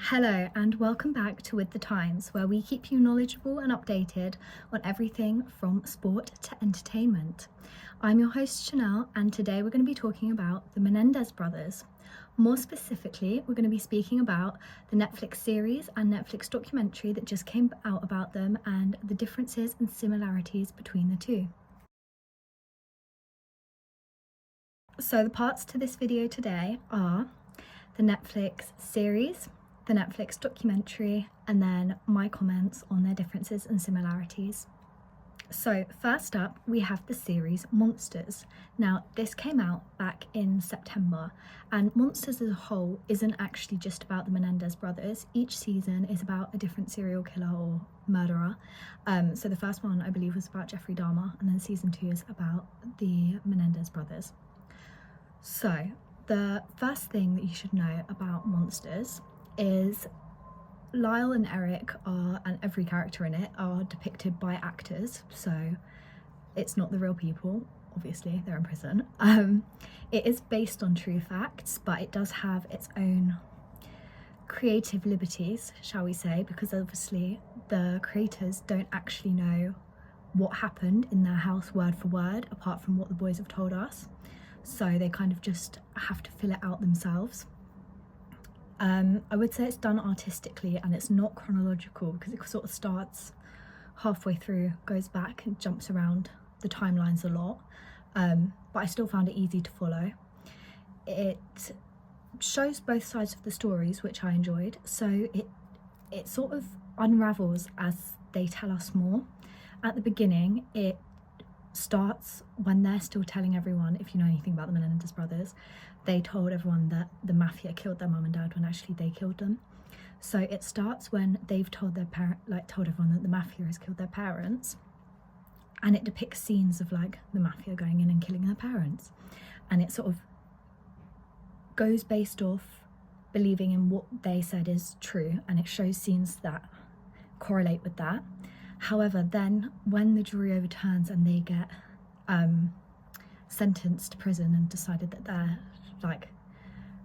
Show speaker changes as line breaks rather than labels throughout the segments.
Hello and welcome back to With the Times, where we keep you knowledgeable and updated on everything from sport to entertainment. I'm your host Chanel, and today we're going to be talking about the Menendez Brothers. More specifically, we're going to be speaking about the Netflix series and Netflix documentary that just came out about them and the differences and similarities between the two. So the parts to this video today are the Netflix series, the Netflix documentary, and then my comments on their differences and similarities. So first up, we have the series Monsters. Now, this came out back in September, and Monsters as a whole isn't actually just about the Menendez brothers. Each season is about a different serial killer or murderer. So the first one, I believe, was about Jeffrey Dahmer, and then season 2 is about the Menendez brothers. So the first thing that you should know about Monsters is Lyle and Erik and every character in it are depicted by actors, so it's not the real people. Obviously they're in prison. It is based on true facts, but it does have its own creative liberties, shall we say, because obviously the creators don't actually know what happened in their house word for word apart from what the boys have told us, so they kind of just have to fill it out themselves. I would say it's done artistically and it's not chronological, because it sort of starts halfway through, goes back and jumps around the timelines a lot, but I still found it easy to follow. It shows both sides of the stories, which I enjoyed, so it sort of unravels as they tell us more. At the beginning, it starts when they're still telling everyone, if you know anything about the Menendez brothers, they told everyone that the mafia killed their mum and dad when actually they killed them. So it starts when they've told told everyone that the mafia has killed their parents, and it depicts scenes of like the mafia going in and killing their parents, and it sort of goes based off believing in what they said is true, and it shows scenes that correlate with that. However, then when the jury overturns and they get sentenced to prison and decided that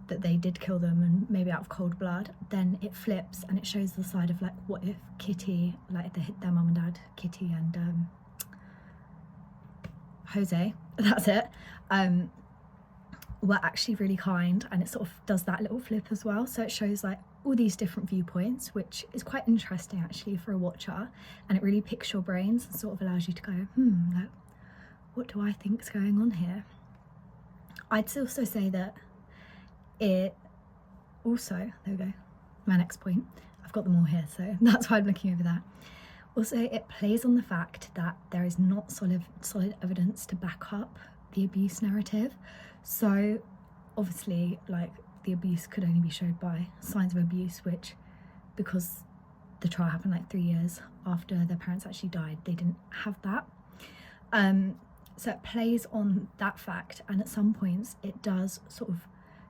that they did kill them, and maybe out of cold blood, then it flips and it shows the side of like, what if Kitty, like their mum and dad, Kitty and Jose, that's it, were actually really kind, and it sort of does that little flip as well. So it shows like all these different viewpoints, which is quite interesting actually for a watcher, and it really picks your brains and sort of allows you to go, like, what do I think's going on here? I'd also say that it also, there we go, my next point, I've got them all here, so that's why I'm looking over that. Also, it plays on the fact that there is not solid evidence to back up the abuse narrative. So obviously, like, the abuse could only be showed by signs of abuse, which, because the trial happened like 3 years after their parents actually died, they didn't have that. So it plays on that fact, and at some points it does sort of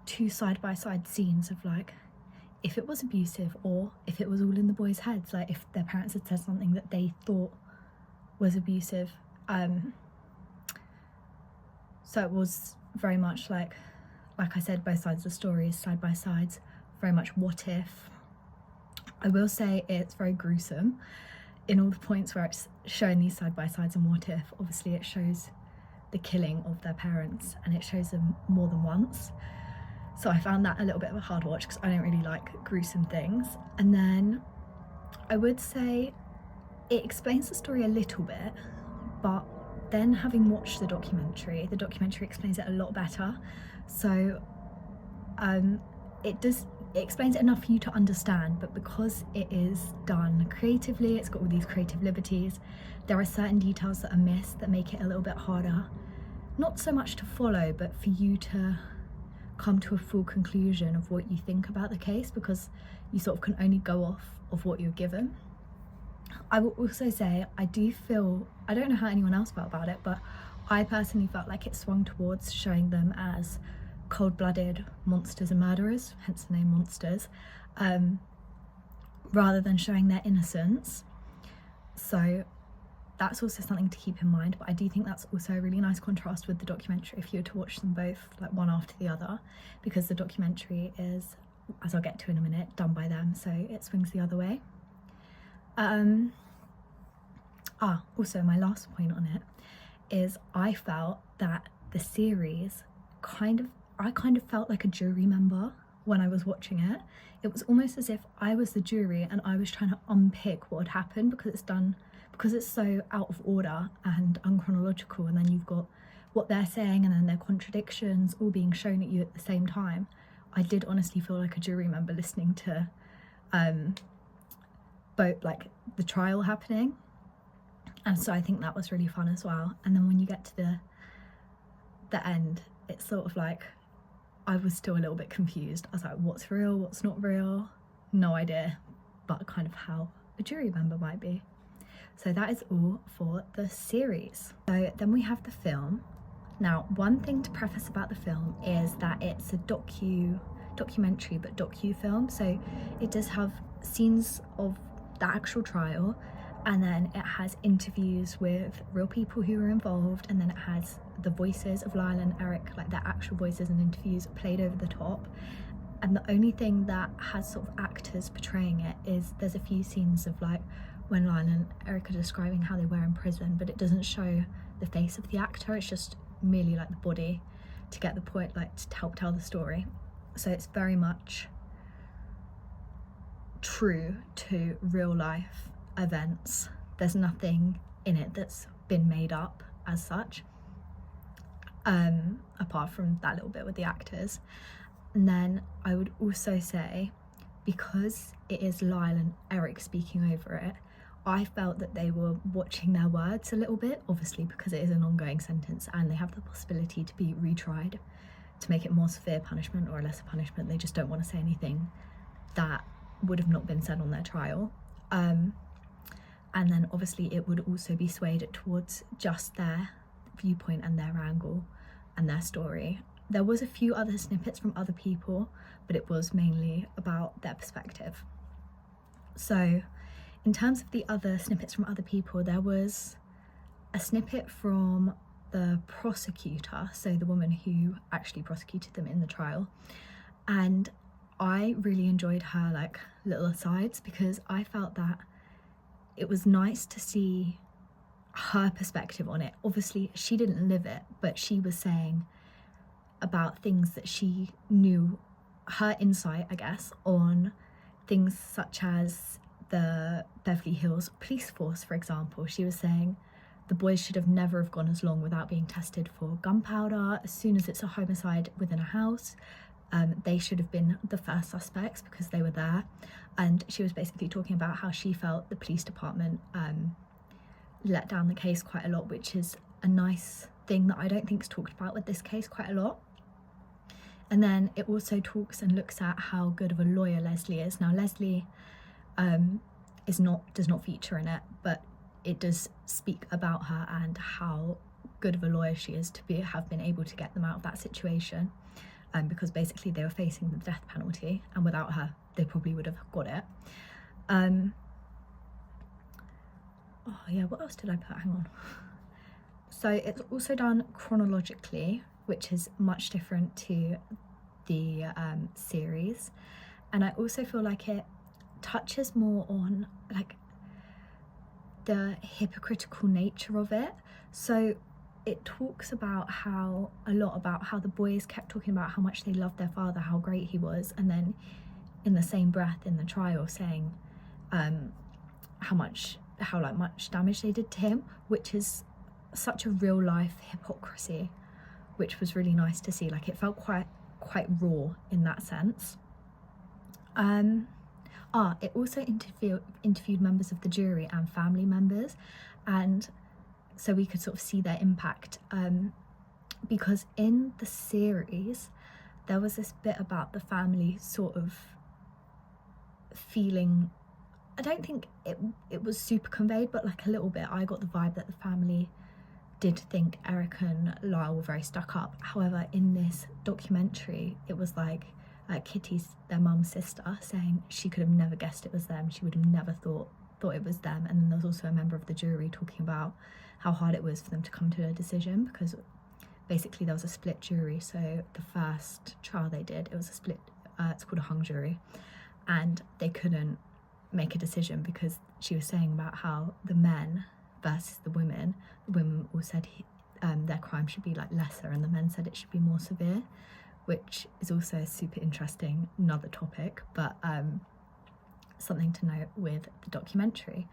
two side-by-side scenes of like, if it was abusive or if it was all in the boys' heads, like if their parents had said something that they thought was abusive. So it was very much like I said, both sides of the story, side by sides, very much what if. I will say it's very gruesome in all the points where it's showing these side by sides and what if. Obviously it shows the killing of their parents and it shows them more than once. So I found that a little bit of a hard watch because I don't really like gruesome things. And then I would say it explains the story a little bit, but then having watched the documentary explains it a lot better. So it explains it enough for you to understand, but because it is done creatively, it's got all these creative liberties, there are certain details that are missed that make it a little bit harder, not so much to follow, but for you to come to a full conclusion of what you think about the case, because you sort of can only go off of what you're given. I will also say, I don't know how anyone else felt about it, but I personally felt like it swung towards showing them as cold-blooded monsters and murderers, hence the name Monsters, rather than showing their innocence. So that's also something to keep in mind, but I do think that's also a really nice contrast with the documentary if you were to watch them both like one after the other, because the documentary is as I'll get to in a minute, done by them, so it swings the other way. Also my last point on it is I felt that the series I kind of felt like a jury member when I was watching it. It was almost as if I was the jury and I was trying to unpick what had happened, because it's so out of order and unchronological, and then you've got what they're saying and then their contradictions all being shown at you at the same time. I did honestly feel like a jury member listening to both like the trial happening, and so I think that was really fun as well. And then when you get to the end, it's sort of like I was still a little bit confused. I was like, what's real, what's not real? No idea, but kind of how a jury member might be. So that is all for the series. So then we have the film. Now, one thing to preface about the film is that it's a documentary, but docu-film. So it does have scenes of the actual trial, and then it has interviews with real people who were involved, and then it has the voices of Lyle and Erik, like their actual voices and interviews played over the top. And the only thing that has sort of actors portraying it is there's a few scenes of like when Lyle and Erik are describing how they were in prison, but it doesn't show the face of the actor, it's just merely like the body to get the point, like to help tell the story. So it's very much true to real life events. There's nothing in it that's been made up as such, apart from that little bit with the actors. And then I would also say, because it is Lyle and Erik speaking over it, I felt that they were watching their words a little bit, obviously because it is an ongoing sentence and they have the possibility to be retried to make it more severe punishment or a lesser punishment. They just don't want to say anything that would have not been said on their trial. And then obviously it would also be swayed towards just their viewpoint and their angle and their story. There was a few other snippets from other people, but it was mainly about their perspective. So in terms of the other snippets from other people, there was a snippet from the prosecutor, so the woman who actually prosecuted them in the trial, and I really enjoyed her like little asides, because I felt that it was nice to see her perspective on it. Obviously she didn't live it, but she was saying about things that she knew, her insight I guess on things such as the Beverly Hills police force, for example. She was saying the boys should have never have gone as long without being tested for gunpowder. As soon as it's a homicide within a house, they should have been the first suspects because they were there. And she was basically talking about how she felt the police department let down the case quite a lot, which is a nice thing that I don't think is talked about with this case quite a lot. And then it also talks and looks at how good of a lawyer Leslie is. Now Leslie does not feature in it, but it does speak about her and how good of a lawyer she is to have been able to get them out of that situation, because basically they were facing the death penalty, and without her they probably would have got it. Oh yeah, what else did I put? Hang on. So it's also done chronologically, which is much different to the series, and I also feel like it touches more on like the hypocritical nature of it. So it talks about how the boys kept talking about how much they loved their father, how great he was, and then in the same breath in the trial saying how much damage they did to him, which is such a real life hypocrisy, which was really nice to see. Like it felt quite raw in that sense. It also interviewed members of the jury and family members, and so we could sort of see their impact, because in the series there was this bit about the family sort of feeling, I don't think it was super conveyed, but like a little bit I got the vibe that the family did think Erik and Lyle were very stuck up. However, in this documentary it was like Kitty's, their mum's sister, saying she could have never guessed it was them, she would have never thought it was them. And then there was also a member of the jury talking about how hard it was for them to come to a decision, because basically there was a split jury. So the first trial they did, it was a split it's called a hung jury, and they couldn't make a decision because she was saying about how the men versus the women all said their crime should be like lesser, and the men said it should be more severe, which is also a super interesting another topic, but something to note with the documentary.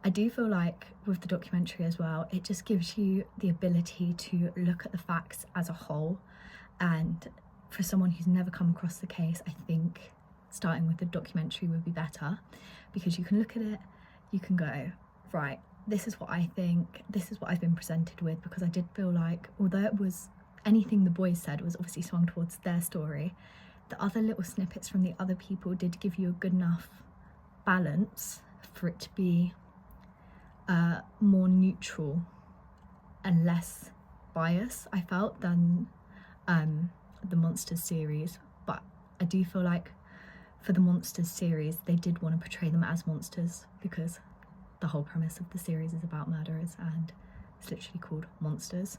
I do feel like with the documentary as well, it just gives you the ability to look at the facts as a whole, and for someone who's never come across the case, I think starting with the documentary would be better, because you can look at it, you can go, right, this is what I think, this is what I've been presented with, because I did feel like, although it was anything the boys said was obviously swung towards their story, the other little snippets from the other people did give you a good enough balance for it to be more neutral and less bias, I felt, than the Monsters series. But I do feel like for the Monsters series, they did want to portray them as monsters, because the whole premise of the series is about murderers and it's literally called Monsters.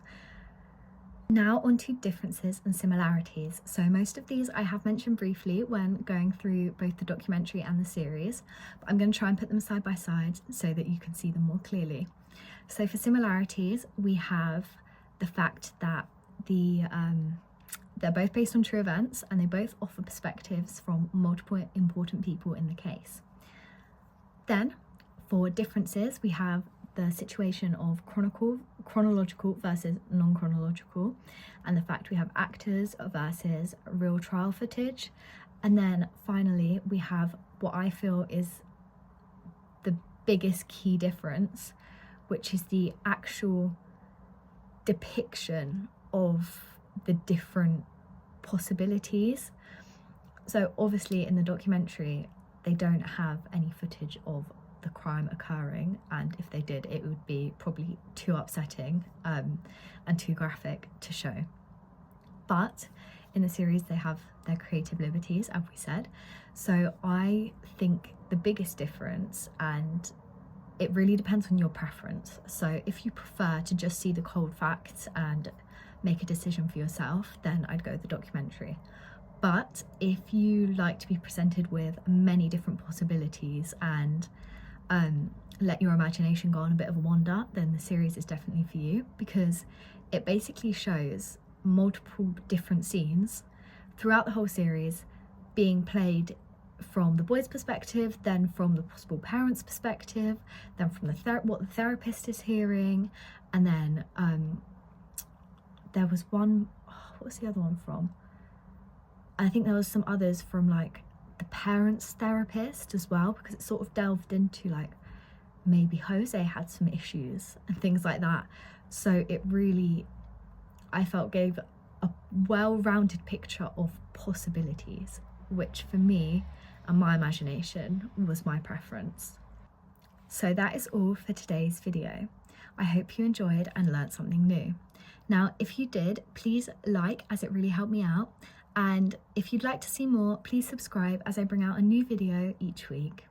Now on to differences and similarities. So most of these I have mentioned briefly when going through both the documentary and the series, but I'm going to try and put them side by side so that you can see them more clearly. So for similarities, we have the fact that they're both based on true events, and they both offer perspectives from multiple important people in the case. Then for differences, we have the situation of chronological versus non-chronological, and the fact we have actors versus real trial footage. And then finally we have what I feel is the biggest key difference, which is the actual depiction of the different possibilities. So obviously in the documentary they don't have any footage of the crime occurring, and if they did, it would be probably too upsetting and too graphic to show. But in the series they have their creative liberties, as we said. So I think the biggest difference, and it really depends on your preference, so if you prefer to just see the cold facts and make a decision for yourself, then I'd go with the documentary. But if you like to be presented with many different possibilities and let your imagination go on a bit of a wander, then the series is definitely for you, because it basically shows multiple different scenes throughout the whole series being played from the boy's perspective, then from the possible parents' perspective, then from what the therapist is hearing, and then there was one, what was the other one from? I think there was some others from like the parents' therapist as well, because it sort of delved into like maybe Jose had some issues and things like that. So it really, I felt, gave a well-rounded picture of possibilities, which for me and my imagination was my preference. So that is all for today's video. I hope you enjoyed and learned something new. Now, if you did, please like, as it really helped me out. And if you'd like to see more, please subscribe, as I bring out a new video each week.